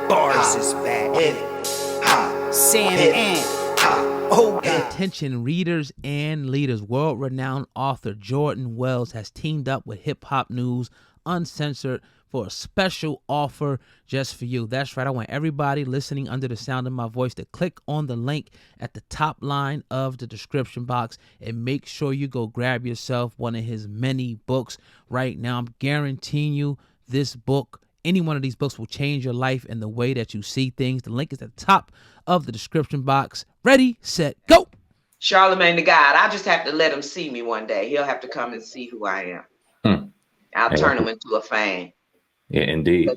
Bars is back. Sam and oh God. Attention readers and leaders. World-renowned author Jordan Wells has teamed up with Hip Hop News Uncensored for a special offer just for you. That's right. I want everybody listening under the sound of my voice to click on the link at the top line of the description box and make sure you go grab yourself one of his many books right now. I'm guaranteeing you this book, any one of these books, will change your life and the way that you see things. The link is at the top of the description box. Ready, set, go. Charlemagne the God. I just have to let him see me one day. He'll have to come and see who I am. I'll turn him into a fan. Yeah, indeed.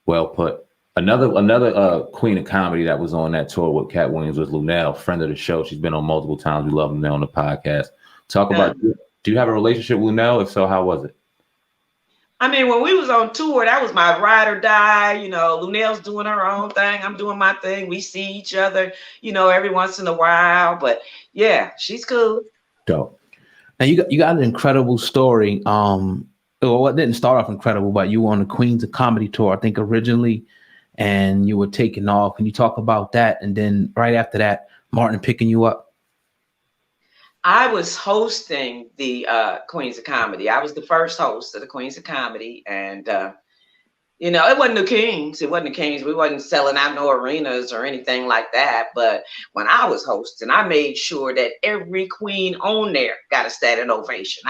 Well put. Another queen of comedy that was on that tour with Cat Williams was Lunel, friend of the show. She's been on multiple times. We love Lunel on the podcast. Talk about, do you have a relationship with Lunel? If so, how was it? I mean, when we was on tour, that was my ride or die. You know, Lunel's doing her own thing. I'm doing my thing. We see each other, you know, every once in a while. But yeah, she's cool. Dope. Now you got an incredible story. Well, it didn't start off incredible, but you were on the Queens of Comedy tour, I think, originally, and you were taking off. Can you talk about that? And then right after that, Martin picking you up. I was hosting the Queens of Comedy. I was the first host of the Queens of Comedy. And, you know, it wasn't the Kings. It wasn't the Kings. We wasn't selling out no arenas or anything like that. But when I was hosting, I made sure that every queen on there got a standing ovation.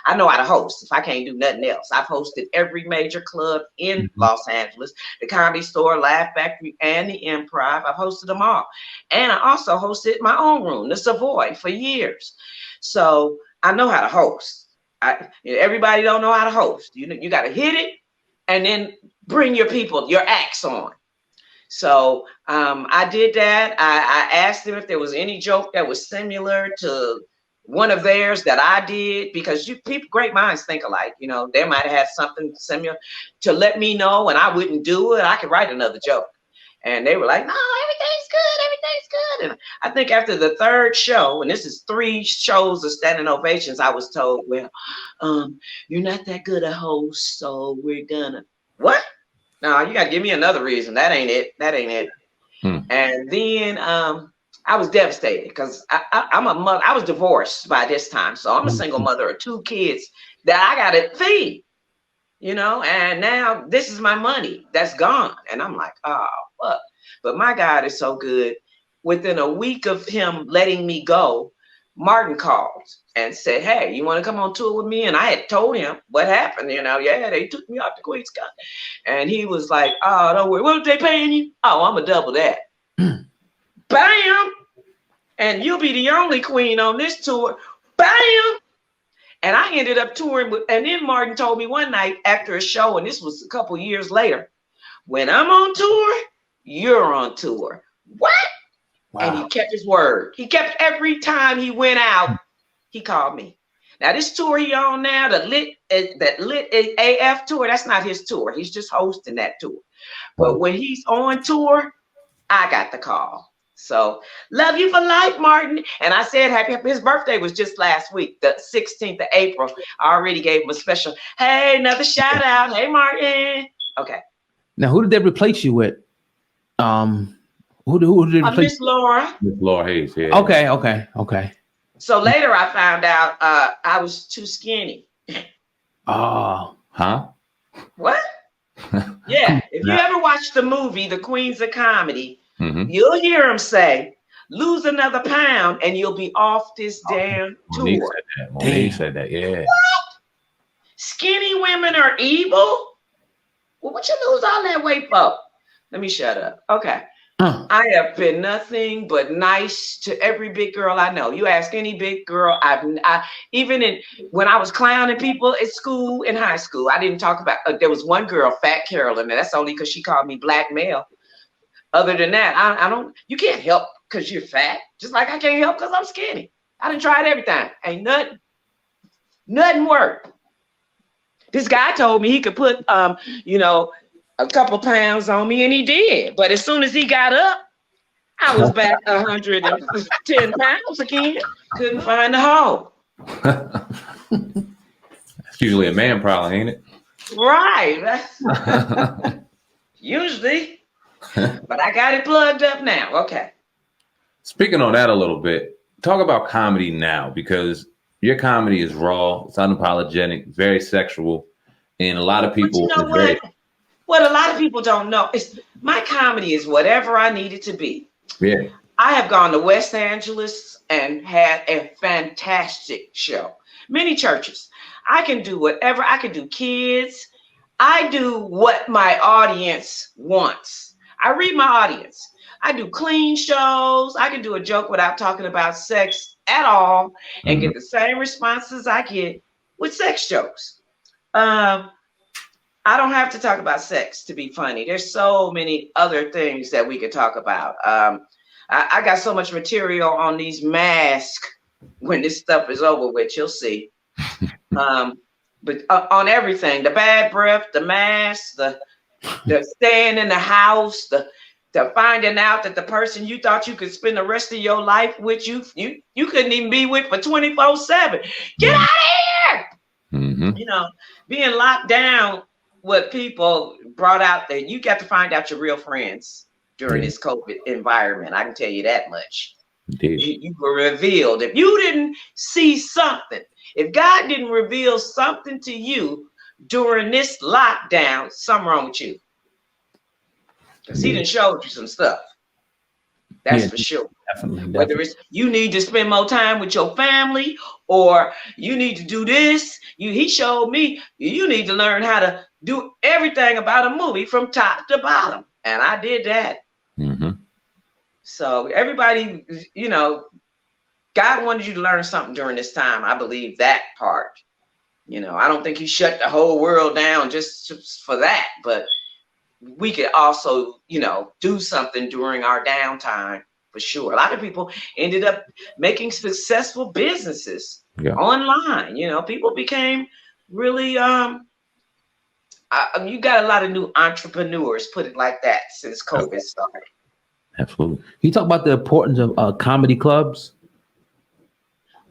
I know how to host if I can't do nothing else. I've hosted every major club in Los Angeles, the Comedy Store, Laugh Factory, and the Improv. I've hosted them all. And I also hosted my own room, the Savoy, for years. So I know how to host. Everybody don't know how to host. You got to hit it and then bring your people, your acts on. So I did that. I asked them if there was any joke that was similar to one of theirs that I did, because people, great minds think alike. You know, they might have had something similar to let me know, and I wouldn't do it. I could write another joke. And they were like, no, everything's good. Everything's good. And I think after the third show, and this is 3 shows of standing ovations, I was told, well, you're not that good a host, so we're gonna, what? No, you got to give me another reason. That ain't it. And then, I was devastated because I'm a mother. I was divorced by this time. So I'm a single mother of 2 kids that I got to feed, you know, and now this is my money that's gone. And I'm like, oh, fuck. But my God is so good. Within a week of him letting me go, Martin called and said, hey, you want to come on tour with me? And I had told him what happened. You know, yeah, they took me off the Queen's Cup. And he was like, oh, don't worry. What are they paying you? Oh, I'm going to double that. Bam! And you'll be the only queen on this tour. Bam! And I ended up touring with, and then Martin told me one night after a show, and this was a couple years later, when I'm on tour, you're on tour. What? Wow. And he kept his word. He kept, every time he went out, he called me. Now this tour he on now, that lit AF tour, that's not his tour. He's just hosting that tour. But when he's on tour, I got the call. So love you for life, Martin. And I said his birthday was just last week, the 16th of April. I already gave him a special, hey, another shout out. Hey, Martin. Okay. Now, who did they replace you with? Who did they replace? Miss Laura. Miss Laura Hayes, yeah. Okay. So later I found out I was too skinny. Oh. Huh? What? Yeah. If you ever watch the movie, The Queens of Comedy, you'll hear him say, lose another pound and you'll be off this damn tour. Monique said that, yeah. What? Skinny women are evil? Well, what you lose all that weight for? Let me shut up. Okay. I have been nothing but nice to every big girl I know. You ask any big girl, even when I was clowning people at school, in high school, I didn't talk about, there was one girl, Fat Carolyn, and that's only because she called me black male. Other than that, you can't help because you're fat. Just like I can't help because I'm skinny. I done tried everything. Ain't nothing worked. This guy told me he could put, a couple pounds on me, and he did. But as soon as he got up, I was back 110 pounds again. Couldn't find the hole. That's usually a man problem, ain't it? Right. Usually, but I got it plugged up now. Okay. Speaking on that a little bit, talk about comedy now, because your comedy is raw, it's unapologetic, very sexual, and a lot of But you people. know what? What a lot of people don't know is my comedy is whatever I need it to be. Yeah. I have gone to West Angeles and had a fantastic show. Many churches. I can do whatever. I can do kids. I do what my audience wants. I read my audience. I do clean shows. I can do a joke without talking about sex at all and get the same responses I get with sex jokes. I don't have to talk about sex to be funny. There's so many other things that we could talk about. I got so much material on these masks when this stuff is over with. You'll see. But on everything, the bad breath, the mask, the staying in the house, the finding out that the person you thought you could spend the rest of your life with you couldn't even be with for 24/7. Get out of here! Mm-hmm. You know, being locked down. What people brought out that you got to find out your real friends during this COVID environment. I can tell you that much. You were revealed. If you didn't see something, if God didn't reveal something to you during this lockdown, something wrong with you. Because he done showed you some stuff. That's for sure. Definitely. Whether it's you need to spend more time with your family or you need to do this. He showed me you need to learn how to do everything about a movie from top to bottom. And I did that. Mm-hmm. So everybody, God wanted you to learn something during this time. I believe that part. I don't think he shut the whole world down just for that. But we could also, do something during our downtime for sure. A lot of people ended up making successful businesses online. People became really, you got a lot of new entrepreneurs, put it like that, since COVID started. Absolutely. Can you talk about the importance of comedy clubs?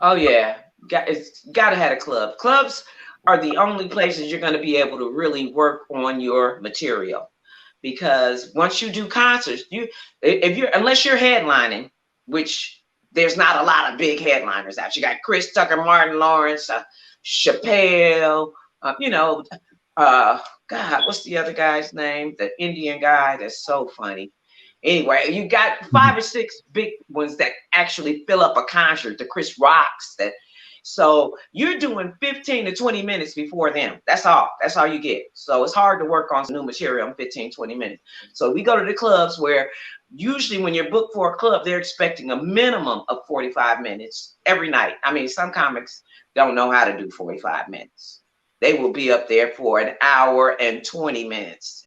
Oh, yeah. It's got to have a club. Clubs are the only places you're going to be able to really work on your material. Because once you do concerts, unless you're headlining, which there's not a lot of big headliners out. You got Chris Tucker, Martin Lawrence, Chappelle, God, what's the other guy's name? The Indian guy that's so funny. Anyway, you got 5 or 6 big ones that actually fill up a concert, the Chris Rocks. So you're doing 15 to 20 minutes before them. That's all you get. So it's hard to work on some new material in 15, 20 minutes. So we go to the clubs where usually when you're booked for a club, they're expecting a minimum of 45 minutes every night. I mean, some comics don't know how to do 45 minutes. They will be up there for an hour and 20 minutes